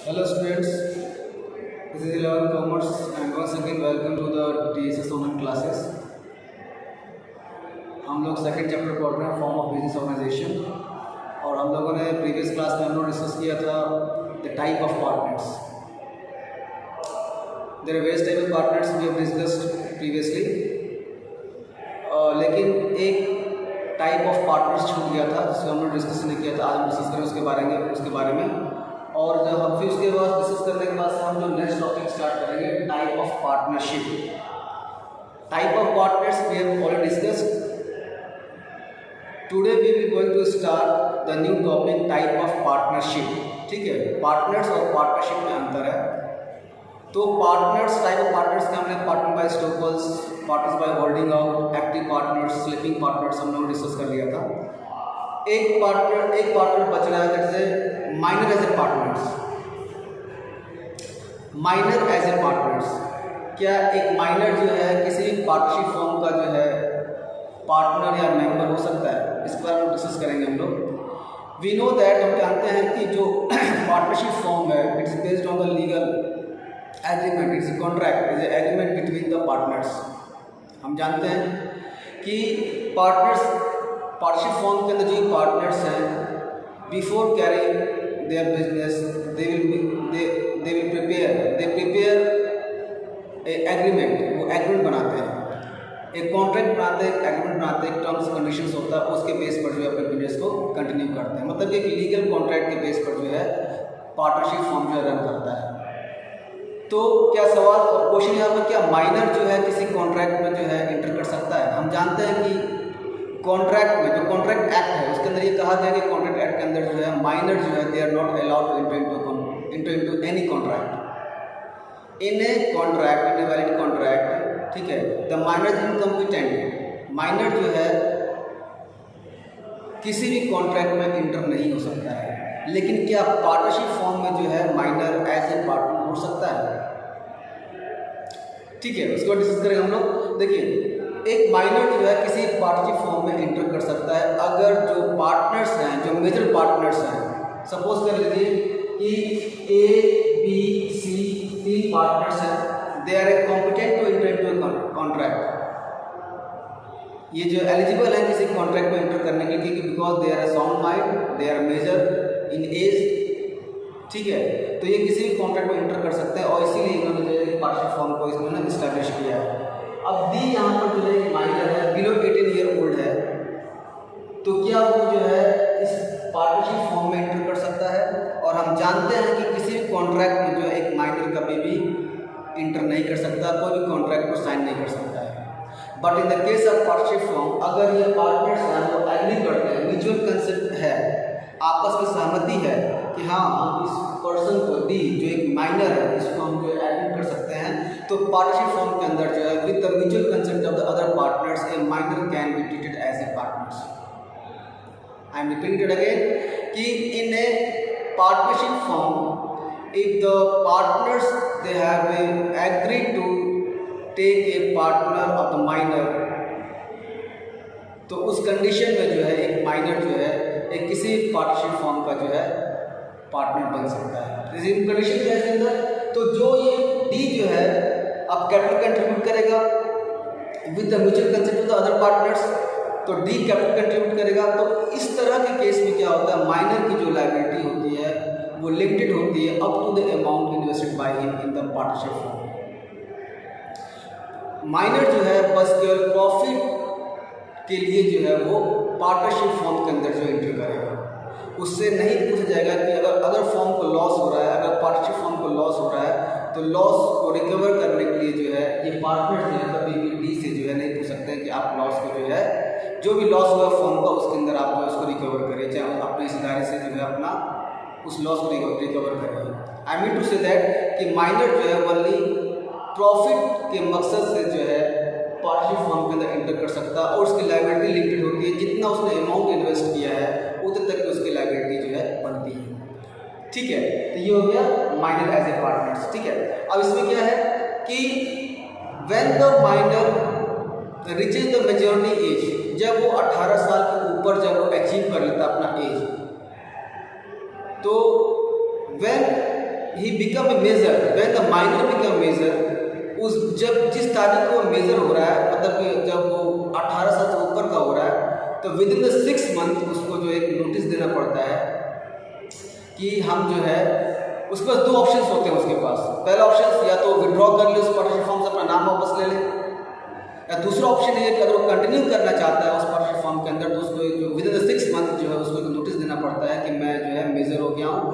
Hello students, this is 11th Commerce and once again welcome to the TSS online classes. हम लोग second chapter पढ़ रहे हैं form of business organisation और हम लोगों ने प्रीवियस क्लास में हम लोग डिस्कस किया था the type of partners. There are various type of partners we have discussed previously, लेकिन एक टाइप ऑफ पार्टनर्स छूट गया था जिसको हम लोग डिस्कस नहीं किया था. आज हम डिस्कस करें उसके बारे में और जब हम फिर उसके बाद डिस्कस करने के बाद से हम जो नेक्स्ट टॉपिक स्टार्ट करेंगे type of partnership. Type of partners we have already discussed. Today we will going to start the new topic type of partnership. ठीक है, पार्टनर्स और पार्टनरशिप में अंतर है. तो पार्टनर्स, टाइप ऑफ पार्टनर्स के हमने partner by stockholders, partners by holding out, active partners, sleeping partners हम लोग डिस्कस कर लिया था. एक पार्टनर बच रहा है जैसे minor as a partners. Minor as a partners, क्या एक माइनर जो है किसी पार्टनरशिप फॉर्म का जो है पार्टनर या मेंबर हो सकता है? इस पर हम डिस्कस करेंगे हम लोग. वी नो दैट, हम जानते हैं कि जो पार्टनरशिप फॉर्म है it is based on the legal agreement, it's contract, is agreement between the partners. हम जानते हैं कि पार्टनरशिप फॉर्म के अंदर जो पार्टनर्स हैं before carrying their business they will prepare a agreement. वो एग्रीमेंट बनाते हैं, एक कॉन्ट्रैक्ट बनाते हैं, एक एग्रीमेंट बनाते हैं, टर्म्स कंडीशंस होता है, उसके बेस पर जो है अपने बिजनेस को कंटिन्यू करते हैं. मतलब एक लीगल कॉन्ट्रैक्ट के बेस पर जो है पार्टनरशिप फॉर्म जो है रन करता है. तो क्या सवाल और क्वेश्चन यहाँ पर, क्या माइनर जो है किसी कॉन्ट्रैक्ट में जो है इंटर कर सकता है? हम जानते हैं कि कॉन्ट्रैक्ट में जो कॉन्ट्रैक्ट एक्ट है उसके अंदर ये कहा गया कि कॉन्ट्रैक्ट एक्ट के अंदर जो है माइनर जो है they are not allowed to enter into any contract. In a contract, in a valid contract, ठीक है, द माइनर इनकम्पिटेंट. माइनर जो है किसी भी कॉन्ट्रैक्ट में इंटर नहीं हो सकता है. लेकिन क्या पार्टनरशिप फॉर्म में जो है माइनर एज ए पार्टनर हो सकता है? ठीक है, उसको डिस्कस करेंगे हम लोग. देखिए, एक माइनर जो है किसी पार्टनरशिप फॉर्म में इंटर कर सकता है अगर जो पार्टनर्स हैं, जो मेजर पार्टनर्स हैं, सपोज कर लीजिए कि ए बी सी 3 पार्टनर्स हैं, they are a competent to enter into contract. ये जो एलिजिबल है किसी कॉन्ट्रैक्ट में एंटर करने के लिए because they are a sound mind, they are major in age. ठीक है, तो ये किसी भी कॉन्ट्रैक्ट में एंटर कर सकते हैं और इसीलिए इन्होंने जो है पार्टनरशिप फॉर्म को इन्होंने इस्टेब्लिश किया है. अब डी यहाँ पर जो है माइनर है, बिलो 18 ईयर ओल्ड है, तो क्या वो जो है इस पार्टनरशिप फॉर्म में एंटर कर सकता है? और हम जानते हैं कि किसी भी कॉन्ट्रैक्ट में जो है एक माइनर कभी भी इंटर नहीं कर सकता, कोई भी कॉन्ट्रैक्ट को साइन नहीं कर सकता है. But in the case of partnership form, अगर ये पार्टनर्स हैं वो एग्री करते हैं, म्यूचुअल कंसेंट है, आपस में सहमति है कि हाँ हम इस पर्सन को डी जो एक माइनर है इसको हम जो एडमिट कर सकते हैं, तो पार्टनरशिप फॉर्म के अंदर जो है with the mutual consent of the other partners a minor can be treated as a partners. I am repeating it again कि in a partnership form if the partners they have agreed to take a partner of the minor, तो उस condition में जो है एक minor जो है एक किसी पार्टनरशिप फॉर्म का जो है पार्टनर बन सकता है. इस कंडीशन के अंदर तो जो ये डी जो है अब कैपिटल कंट्रीब्यूट करेगा with the mutual consent of the other partners, तो डी कैपिटल कंट्रीब्यूट करेगा. तो इस तरह के केस में क्या होता है, माइनर की जो लायबिलिटी होती है वो लिमिटेड होती है up to the amount invested by him in the partnership form. Minor जो है बस केवल प्रॉफिट के लिए जो है वो पार्टनरशिप फॉर्म के अंदर जो एंटर करेगा, उससे नहीं पूछा जाएगा कि अगर फॉर्म को लॉस हो रहा है, अगर पार्टनरशिप फॉर्म को लॉस हो रहा है तो लॉस को रिकवर करने के लिए जो है ये पार्टनर जो है कभी भी डी से जो है नहीं पूछ सकते हैं कि आप लॉस को जो है जो भी लॉस हुआ फॉर्म का उसके अंदर आप जो है उसको रिकवर करें, चाहे अपने हिस्सेदारी से जो है अपना उस लॉस को रिकवर करें. I mean to say that कि माइनर जो है ओनली प्रॉफिट के मकसद से जो है पार्टनरशिप फॉर्म के अंदर एंटर कर सकता है और उसकी लायबिलिटी लिमिटेड होती है, जितना उसने अमाउंट इन्वेस्ट किया है उतने तक उसकी लायबिलिटी जो है बनती है. ठीक है, तो ये हो गया माइनर एज ए पार्टनर्स. ठीक है, अब इसमें क्या है कि when the minor reaches the majority age, जब वो 18 साल के ऊपर जब वो अचीव कर लेता अपना एज, तो when he become a major, when the minor become major, उस जब जिस तारीख को मेजर हो रहा है, मतलब कि जब वो 18 साल से ऊपर का हो रहा है, तो विद इन द 6 मंथ उसको जो एक नोटिस देना पड़ता है कि हम जो है, उसके पास 2 ऑप्शंस होते हैं उसके पास। पहला ऑप्शन या तो विड्रॉ कर ले उस पार्टनरशिप फॉर्म से, अपना नाम वापस ले ले, या दूसरा ऑप्शन ये कि अगर वो कंटिन्यू करना चाहता है उस पार्टनरशिप फॉर्म के अंदर, तो उसको विद इन द 6 मंथ जो है उसको एक नोटिस देना पड़ता है कि मैं जो है मेजर हो गया हूँ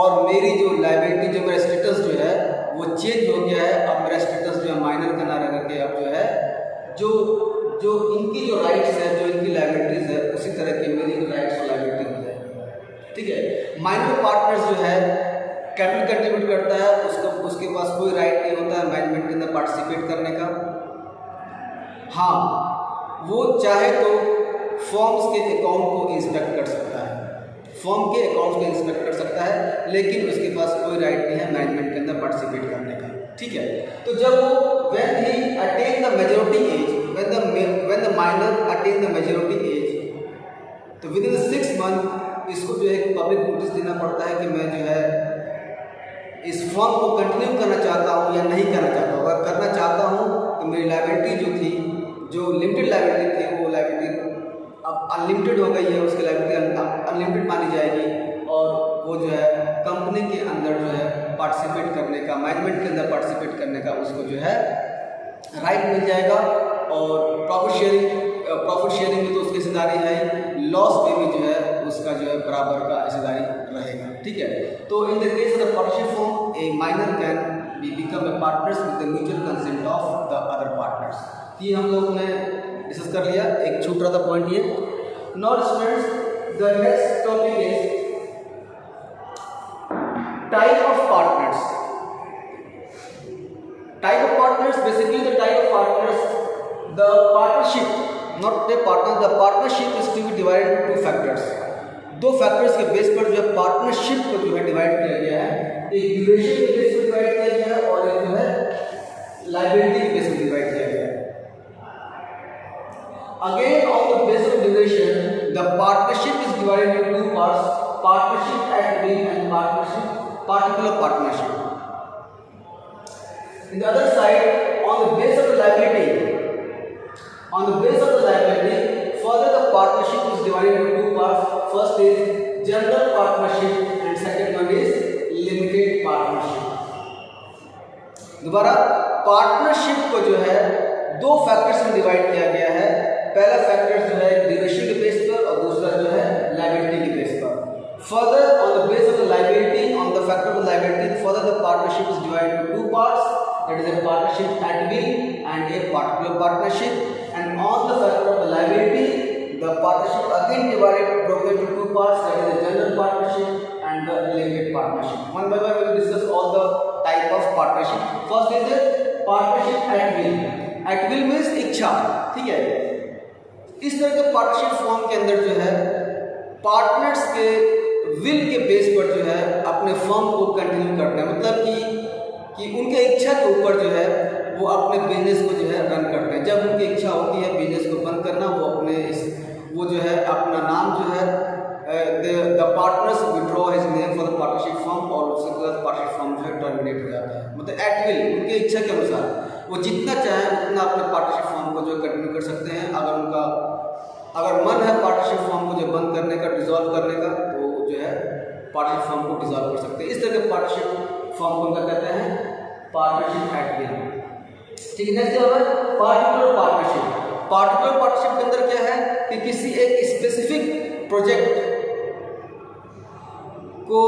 और मेरी जो लायबिलिटी, जो मेरा स्टेटस जो है वो चेंज हो गया है। अब मेरा स्टेटस जो है माइनर का ना रह के अब जो है जो इनकी जो राइट्स है, जो इनकी लायबिलिटीज़ है, उसी तरह की मेरी राइट्स और लायबिलिटी हो जाए। ठीक है, माइनर पार्टनर्स जो है कैपिटल कंट्रीब्यूट करता है, उसके पास कोई राइट नहीं होता है मैनेजमेंट के अंदर पार्टिसिपेट करने का। हाँ, वो चाहे तो फॉर्म्स के अकाउंट को इंस्पेक्ट कर सकता है, फॉर्म के अकाउंट्स को इंस्पेक्ट कर सकता है, लेकिन उसके पास कोई राइट नहीं है मैनेजमेंट के अंदर पार्टिसिपेट करने का। ठीक है, तो जब वो when he attain the majority age, when the minor attain the majority age, तो विद इन 6 मंथ इसको जो है पब्लिक नोटिस देना पड़ता है कि मैं जो है इस फॉर्म को कंटिन्यू करना चाहता हूँ या नहीं करना चाहता हूँ। अगर करना चाहता हूँ तो मेरी लायबिलिटी जो थी, जो लिमिटेड लायबिलिटी थी, वो लायबिलिटी अब अनलिमिटेड हो गई है, उसकी लायबिलिटी अनलिमिटेड मानी जाएगी और वो जो है कंपनी के अंदर जो है पार्टिसिपेट करने का, मैनेजमेंट के अंदर पार्टिसिपेट करने का उसको जो है राइट मिल जाएगा। और प्रॉफिट शेयरिंग में तो उसकी हिस्सेदारी है, लॉस में भी जो है उसका जो है बराबर का हिस्सेदारी रहेगा। ठीक है, तो in the case of the partnership form, A minor can be become a partners with the mutual consent of the other partners. ये हम लोगों ने डिस्कस कर लिया, एक छूट रहा था पॉइंट ये। Now students, the next topic is type of partners. Type of partners, basically the type of partners, the partnership, not the partner, the partnership is to be divided into 2 factors. 2 factors के base पर जो है partnership को जो है divide किया गया है। एक ड्यूरेशन के बेस पर डिवाइड किया गया है और एक जो है लायबिलिटी के बेस पर डिवाइड किया गया है। Again, on the basis of duration, the partnership is divided into 2 parts: partnership at will and particular partnership. In the other side, on the base of the liability, further the partnership is divided into 2 parts. First is general partnership and second one is limited partnership. दोबारा partnership को जो है 2 factors में divide किया गया है। पहला factor जो है ड्यूरेशन के बेस पर और दूसरा जो है लायबिलिटी के बेस पर। Further, on the base of the liability, on the factor of the liability, further the partnership is divided into 2 parts. That is a partnership at will and a particular partnership. And on the factor of the liability, the partnership again broken into 2 parts. That is a general partnership and the limited partnership. One by one we will discuss all the type of partnership. First is a partnership at will. At will means इच्छा, ठीक है। इस तरह के partnership form के अंदर जो है पार्टनर्स के विल के बेस पर जो है अपने फर्म को कंटिन्यू करना है, मतलब कि उनके इच्छा के ऊपर जो है वो अपने बिजनेस को जो है रन करते हैं। जब उनकी इच्छा होती है बिजनेस को बंद करना, वो जो है अपना नाम जो है the partners withdraw his name for the partnership form और उसके बाद पार्टनरशिप फॉर्म जो है टर्मिनेट हो जाता है। मतलब एट विल, उनके इच्छा के अनुसार वो जितना चाहे उतना अपने पार्टनरशिप फॉर्म को जो कंटिन्यू कर सकते हैं। अगर मन है पार्टनरशिप फॉर्म को जो बंद करने का, डिसॉल्व करने का, तो जो है पार्टनरशिप फॉर्म को डिसॉल्व कर सकते हैं। इस तरह के पार्टनरशिप फॉर्म को क्या कहते हैं? Partnership at will. ठीक है, नेक्स्ट है पार्टिकुलर पार्टनरशिप। पार्टिकुलर पार्टनरशिप के अंदर क्या है कि किसी एक स्पेसिफिक प्रोजेक्ट को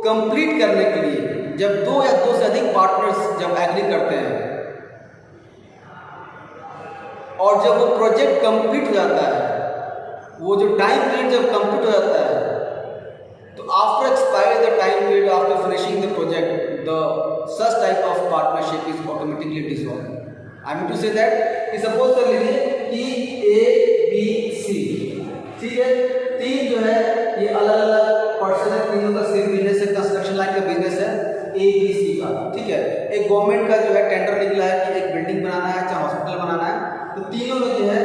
कंप्लीट करने के लिए जब 2 या 2 से अधिक पार्टनर्स जब एग्री करते हैं और जब वो प्रोजेक्ट कंप्लीट हो जाता है, वो जो टाइम पीरियड जब कंप्लीट हो जाता है, तो after expiring the time period, after finishing the project, the such type of partnership is automatically dissolved. I mean to say that कि सपोज कर लीजिए कि A, B, C, ठीक है, 3 जो है ये अलग अलग पर्सन है, तीनों का सेम बिजनेस है, कंस्ट्रक्शन लाइन का बिजनेस है A, B, C का, ठीक है। एक गवर्नमेंट का जो है टेंडर निकला है कि एक बिल्डिंग बनाना है, चाहे हॉस्पिटल बनाना है, तो तीनों ने जो है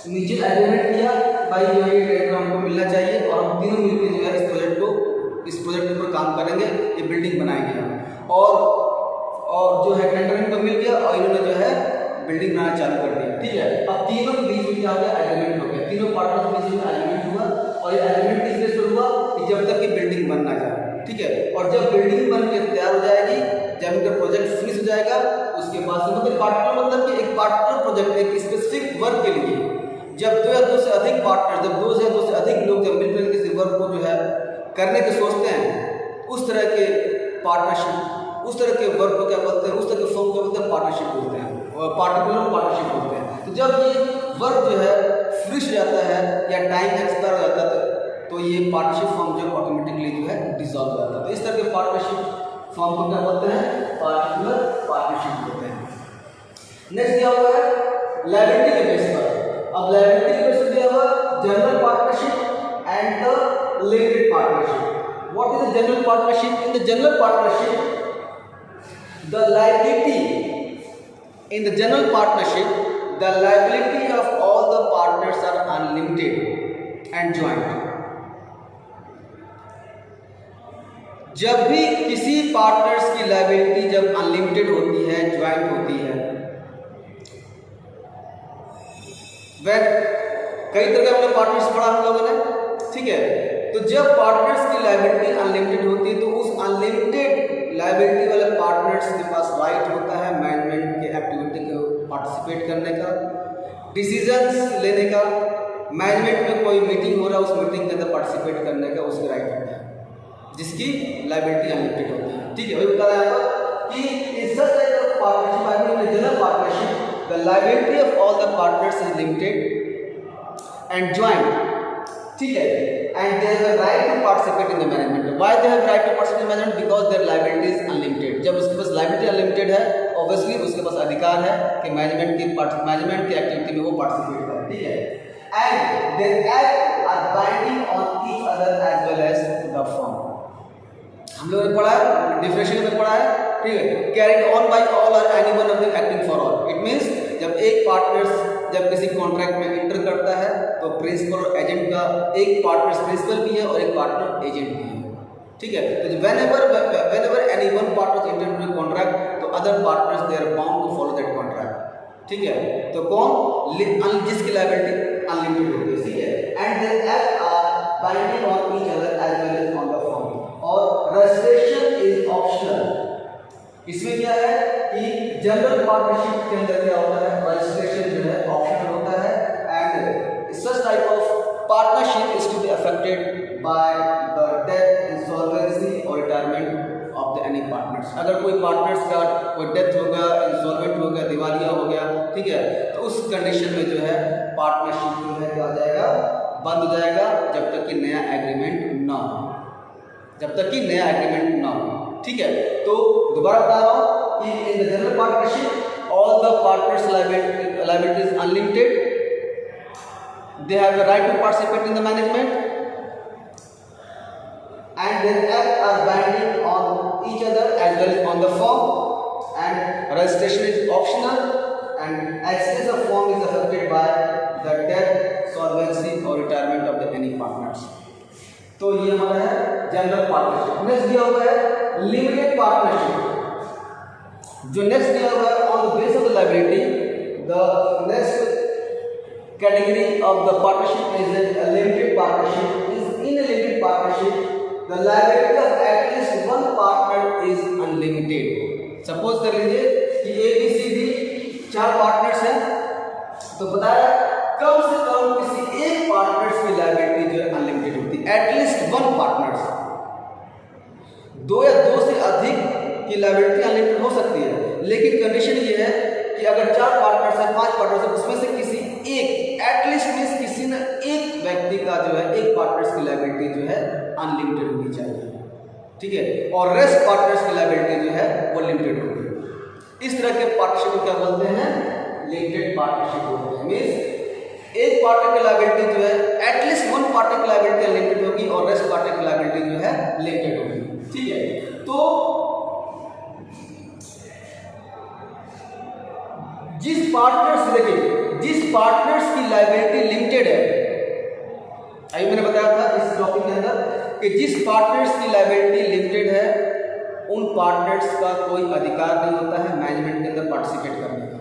म्यूचुअल एग्रीमेंट किया, भाई जो है ये टेंडर हमको मिलना चाहिए और हम तीनों मिलकर जो है इस प्रोजेक्ट को, इस प्रोजेक्ट के ऊपर काम करेंगे, ये बिल्डिंग बनाएंगे हम। और जो है टेंडर को मिल गया और इन्होंने जो है बिल्डिंग बनाना चालू कर दिया। ठीक है, अब तीनों के बीच में क्या हो गया, एग्रीमेंट हो गया, तीनों पार्टनर्स के बीच में एग्रीमेंट हुआ। और ये एग्रीमेंट किस बेस पर हुआ कि जब तक कि बिल्डिंग बन ना जाए। ठीक है, और जब बिल्डिंग बन के तैयार हो जाएगी, जब इनका प्रोजेक्ट फिनिश हो जाएगा, उसके बाद से मतलब पार्टनर मतलब कि एक पार्टनर प्रोजेक्ट एक स्पेसिफिक वर्क के लिए जब दो या दो से अधिक पार्टनर, जब दो या दो से अधिक लोग जब मिलकर किसी वर्क को जो है करने के सोचते हैं, उस तरह के पार्टनरशिप, उस तरह के वर्क को क्या बोलते हैं, उस तरह के फॉर्म को बोलते हैं पार्टनरशिप बोलते हैं, और पार्टिकुलर पार्टनरशिप बोलते हैं। तो जब ये वर्क जो है फिनिश हो जाता है या टाइम एक्सपायर हो जाता है तो ये पार्टनरशिप फॉर्म जो ऑटोमेटिकली जो है डिसॉल्व हो जाता है। तो इस तरह के पार्टनरशिप फॉर्म को क्या बोलते हैं, पार्टिकुलर पार्टनरशिप बोलते हैं। नेक्स्ट क्या हुआ है, लायबिलिटी के बेस पर। अब लायबिलिटी के बेस पर दिया हुआ general partnership and the limited partnership. What is the general partnership? In the general partnership the liability, in the general partnership the liability of all the partners are unlimited and joint। जब भी किसी partners की liability जब unlimited होती है, joint होती है, वह कई तरह के अपने पार्टनर्स पढ़ा हम लोगों ने। ठीक है, तो जब पार्टनर्स की लायबिलिटी अनलिमिटेड होती है तो उस अनलिमिटेड लायबिलिटी वाले पार्टनर्स के पास राइट होता है मैनेजमेंट के एक्टिविटी को पार्टिसिपेट करने का, डिसीजंस लेने का, मैनेजमेंट में कोई मीटिंग हो रहा है उस मीटिंग के अंदर पार्टिसिपेट करने का उसके राइट होता है, जिसकी लायबिलिटी अनलिमिटेड होती है। ठीक है, वही बता रहा है कि in such type of partnership, I mean general partnership, the liability of all the partners is limited and joint. ठीक है, and they have a right to participate in the management. Why they have right to participate in management? Because their liability is unlimited। जब उसके पास liability unlimited है, obviously उसके पास अधिकार है कि management की एक्टिविटी में वो पार्टिसिपेट करे। ठीक है, and their acts are binding on each other as well as the firm। हम लोगों ने पढ़ा है, डिफरेंशिएशन में पढ़ा है। ठीक है, carried on by all or any one of them acting for all। It means जब एक पार्टनर्स जब किसी कॉन्ट्रैक्ट में इंटर करता है तो प्रिंसिपल और एजेंट का एक पार्टनर प्रिंसिपल भी है और एक पार्टनर एजेंट भी है। ठीक है, तो whenever any one partner enter into a contract तो other partners they are bound to follow that contract. ठीक है, तो कौन, जिसकी लायबिलिटी अनलिमिटेड होती है। ठीक है, and their act are binding on each other as well as on the firm. और रजिस्ट्रेशन इज ऑप्शनल। इसमें क्या है कि जनरल पार्टनरशिप के अंदर क्या होता है, रजिस्ट्रेशन जो है ऑप्शनल होता है, and such type of partnership is to be affected by the death, insolvency और retirement of the any partners. अगर कोई पार्टनर्स का कोई डेथ हो गया, इंसॉल्वेंट हो गया, दिवालिया हो गया, ठीक है, तो उस कंडीशन में जो है पार्टनरशिप जो है क्या हो जाएगा, बंद हो जाएगा जब तक कि नया एग्रीमेंट ना हो, जब तक कि नया एग्रीमेंट ना हो। ठीक है, तो दोबारा बता रहा हूं कि in the general partnership all the partners liability is unlimited, they have the right to participate in the management and their acts are binding on each other as well as on the firm, and registration is optional and access of firm is affected by the death, solvency or retirement of the any partners। तो ये हमारा है general partnership. Next दिया हुआ है limited partnership. जो next दिया हुआ है on the base of the liability, the next category of the partnership is a limited partnership. Is in a limited partnership the liability of at least one partner is unlimited. Suppose कर लीजिए कि A B C D 4 partners हैं, तो बताया कम से कम किसी एक partners की लायबिलिटी जो है अनलिमिटेड होती है, एटलीस्ट वन पार्टनर्स। 2 या 2 से अधिक की लायबिलिटी अनलिमिटेड हो सकती है, लेकिन कंडीशन ये है कि अगर 4 पार्टनर्स हैं, 5 पार्टनर्स हैं, उसमें से किसी एक, एटलीस्ट मींस किसी न एक व्यक्ति का जो है, एक पार्टनर्स की लायबिलिटी जो है अनलिमिटेड होनी चाहिए। ठीक है, और रेस्ट पार्टनर्स की लायबिलिटी जो है वो लिमिटेड होगी। इस तरह के पार्टनरशिप को क्या बोलते हैं, लिमिटेड पार्टनरशिप बोलते हैं। मींस एक पार्टनर की लायबिलिटी जो है एटलीस्ट वन पार्टनर की लायबिलिटी अनलिमिटेड होगी और रेस्ट पार्टनर की लायबिलिटी जो है लिमिटेड होगी। ठीक है, तो जिस पार्टनर्स देखिए जिस पार्टनर्स की लायबिलिटी लिमिटेड है, अभी मैंने बताया था इस टॉपिक के अंदर कि जिस पार्टनर्स की लायबिलिटी लिमिटेड है उन पार्टनर्स का कोई अधिकार नहीं होता है मैनेजमेंट के अंदर पार्टिसिपेट करने का।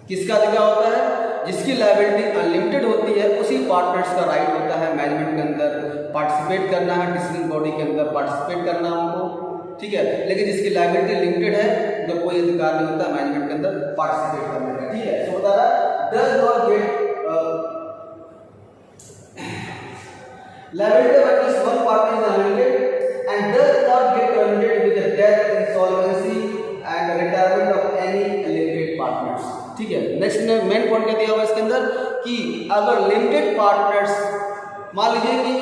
किसका अधिकार होता है? जिसकी लायबिलिटी अनलिमिटेड होती है उसी पार्टनर्स का राइट होता है मैनेजमेंट के अंदर पार्टिसिपेट करना है, डिसीजन बॉडी के अंदर पार्टिसिपेट करना उनको, ठीक है। लेकिन जिसकी लायबिलिटी लिमिटेड है उनका कोई अधिकार नहीं होता मैनेजमेंट के अंदर पार्टिसिपेट करने का, ठीक है। तो बता रहा does not gate liability of at least one partner is unlimited and does not get terminated with the death, insolvency and retirement of any limited partners, ठीक है। नेक्स्ट ने मेन पॉइंट क्या दिया हुआ इसके अंदर कि अगर लिमिटेड पार्टनर्स, मान लीजिए कि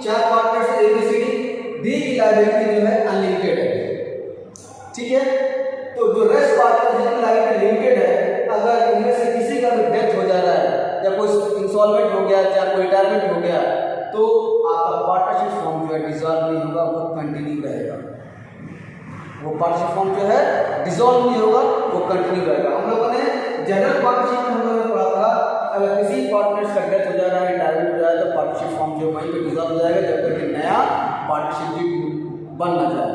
4 पार्टनर्स ABCD, दी की लायबिलिटी जो है अनलिमिटेड है, ठीक है। तो जो रेस्ट पार्टनर जिनकी लायबिलिटी लिमिटेड है, अगर इनमें से किसी का भी डेथ हो जा रहा है या कोई इंसॉल्वेंट हो गया या कोई रिटायरमेंट हो गया तो आपका पार्टनरशिप फॉर्म जो है डिसॉल्व नहीं होगा, वो कंटिन्यू रहेगा। वो पार्टनरशिप फॉर्म जो है डिसॉल्व नहीं होगा, वो कंटिन्यू रहेगा। हम लोगों ने जनरल पार्टनरशिप में हम लोगों ने पढ़ा था अगर किसी पार्टनर्स का डेथ हो जा रहा है, रिटायरमेंट हो जा रहा है तो पार्टनरशिप फॉर्म जो वहीं पे डिसॉल्व हो जाएगा जब तक कि नया पार्टनरशिप बन ना जाए।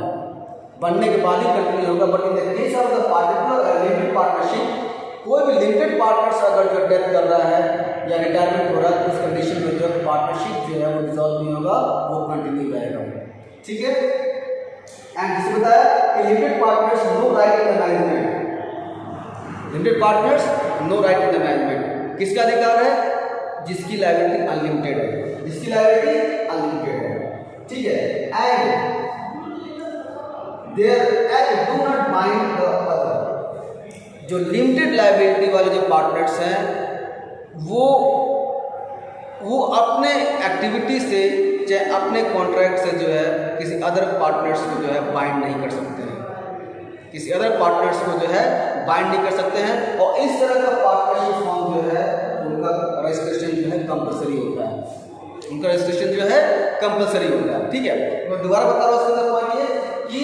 बनने के बाद ही कंटिन्यू होगा। But in the case of the particular limited partnership, कोई भी लिमिटेड पार्टनर्स अगर जो डेथ कर रहा है या रिटायरमेंट हो रहा है तो उस कंडीशन में जो पार्टनरशिप जो है वो डिसॉल्व नहीं होगा, वो कंटिन्यू रहेगा, ठीक है। एंड जिसे बताया कि limited partners no right in the management, limited partners no right in the management. किसका अधिकार है? जिसकी लायबिलिटी अनलिमिटेड है, जिसकी लायबिलिटी अनलिमिटेड है, ठीक है। And there and do not bind the other, जो लिमिटेड लायबिलिटी वाले जो पार्टनर्स हैं वो अपने एक्टिविटी से चाहे अपने कॉन्ट्रैक्ट से जो है किसी अदर पार्टनर्स को जो है बाइंड नहीं कर सकते हैं, किसी अदर पार्टनर्स को जो है बाइंड नहीं कर सकते हैं। और इस तरह का पार्टनरशिप फॉर्म जो है उनका रजिस्ट्रेशन जो है कंपलसरी होता है, उनका रजिस्ट्रेशन जो है कंपलसरी होता है, ठीक है। मैं दोबारा बता रहा हूँ इसके अंदर पॉइंट ये कि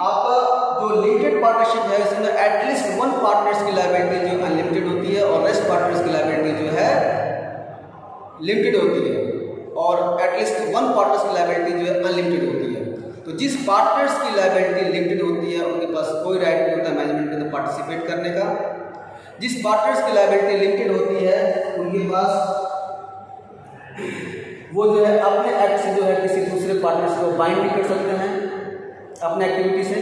आपका जो लिमिटेड पार्टनरशिप है इसमें एटलीस्ट 1 पार्टनर्स की लायबिलिटी जो अनलिमिटेड होती है और रेस्ट पार्टनर्स की लायबिलिटी जो है लिमिटेड होती है, और एटलीस्ट 1 पार्टनर्स की लायबिलिटी जो है अनलिमिटेड होती है। तो जिस पार्टनर्स की लायबिलिटी लिमिटेड होती है उनके पास कोई राइट नहीं होता मैनेजमेंट के अंदर पार्टिसिपेट करने का। जिस पार्टनर्स की लायबिलिटी लिमिटेड होती है उनके पास वो जो है अपने एक्ट से जो है किसी दूसरे पार्टनर्स को बाइंड नहीं कर सकते हैं अपने एक्टिविटी से,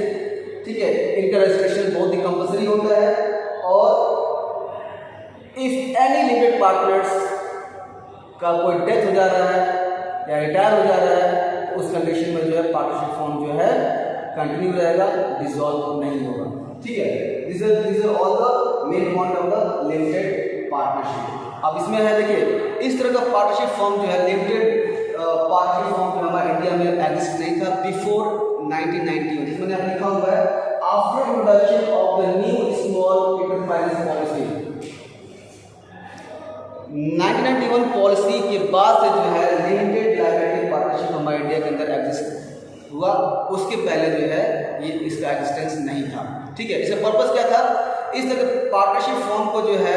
ठीक है। इनका रजिस्ट्रेशन बहुत ही कंपलसरी होता है। और इफ एनी लिमिटेड पार्टनर्स का कोई डेथ हो जा रहा है या रिटायर हो जा रहा है तो उस कंडीशन में जो है पार्टनरशिप फॉर्म जो है कंटिन्यू रहेगा, डिसॉल्व नहीं होगा, ठीक है। This are all the main point of the limited partnership. अब इसमें है देखिए इस तरह का पार्टनरशिप फॉर्म जो है लिमिटेड पार्टनरशिप फॉर्म जो हमारे इंडिया में एग्जिस्ट नहीं था बिफोर 1991, जिसमें लिखा हुआ है after introduction of the new small enterprises policy. 1991 policy के बाद से जो है लिमिटेड लायबिलिटी पार्टनरशिप हमारे इंडिया के अंदर एग्जिस्ट हुआ, उसके पहले जो है ये इसका एग्जिस्टेंस नहीं था, ठीक है। इसका पर्पस क्या था? इस तरह के पार्टनरशिप फॉर्म को जो है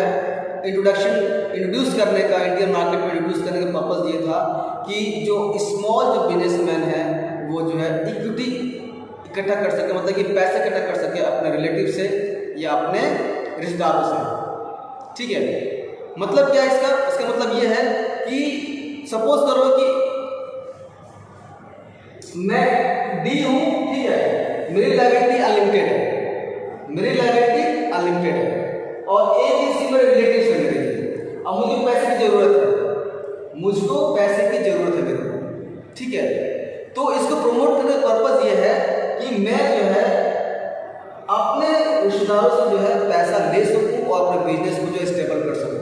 इंट्रोड्यूस करने का, इंडियन मार्केट में इंट्रोड्यूस करने का पर्पस ये था कि जो स्मॉल जो बिजनेसमैन है वो जो है इक्विटी इकट्ठा कर सके, मतलब कि पैसे इकट्ठा कर सके अपने रिलेटिव से या अपने रिश्तेदारों से, ठीक है। मतलब क्या है इसका मतलब ये है कि सपोज करो कि मैं डी हूं, ठीक है, मेरी लायबिलिटी अनलिमिटेड है, मेरी लायबिलिटी अनलिमिटेड है और ए बी सी मेरे रिलेटिव से मेरे, अब मुझे पैसे की जरूरत है, मुझको पैसे की जरूरत है मेरे को, ठीक है। तो इसको प्रमोट करने का पर्पस ये है कि मैं जो है अपने रिश्तेदारों से जो है पैसा ले सकूं और अपने बिजनेस को जो स्टेबल कर सकूं,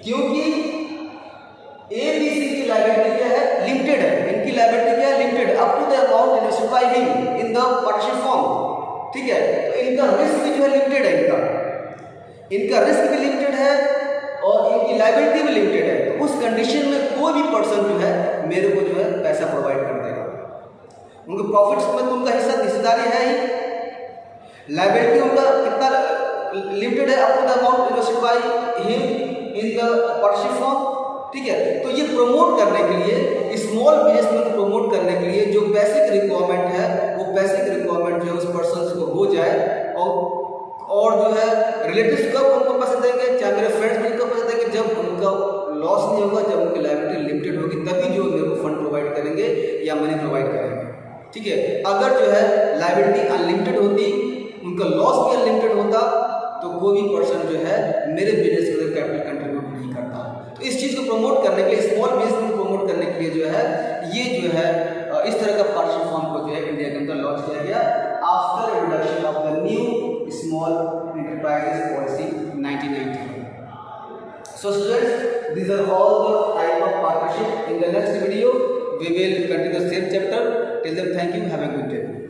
क्योंकि ए बी सी की लायबिलिटी क्या है? लिमिटेड है। इनकी लायबिलिटी क्या है? Limited up to the amount invested by him in the partnership form, ठीक है। तो इनका रिस्क भी जो है लिमिटेड है, इनका रिस्क भी लिमिटेड है और इनकी लायबिलिटी भी लिमिटेड है। तो उस कंडीशन में कोई भी पर्सन जो है मेरे को जो है पैसा प्रोवाइड कर देगा, उनके प्रॉफिट्स में तो उनका हिस्सेदारी है ही, लायबिलिटी उनका कितना लिमिटेड है up to the amount invested by him in the partnership form, ठीक है। तो ये प्रमोट करने के लिए, स्मॉल बिजनेस को प्रमोट करने के लिए जो बेसिक रिक्वायरमेंट है, वो बेसिक रिक्वायरमेंट जो है उस पर्सन को हो जाए। और जो है रिलेटिव्स कब उनको पैसे देंगे, चाहे मेरे फ्रेंड्स उनको पैसे देंगे जब उनका लॉस नहीं होगा, जब उनकी लायबिलिटी लिमिटेड होगी, तभी जो मेरे को फंड प्रोवाइड करेंगे या मनी प्रोवाइड करेंगे। ठीक है। अगर जो है लायबिलिटी अनलिमिटेड होती, उनका लॉस भी अनलिमिटेड होता, तो कोई भी पर्सन जो है मेरे बिजनेस के अंदर कैपिटल कंट्रीब्यूट नहीं करता। तो इस चीज़ को प्रमोट करने के लिए, स्मॉल बिजनेस को प्रमोट करने के लिए जो है ये जो है इस तरह का पार्टनरशिप फॉर्म को जो है इंडिया के अंदर लॉन्च किया गया after introduction of the new small enterprises policy 1990। So students, these are all the type of partnership. In the next video we will continue the same chapter. Till then, thank you, have a good day.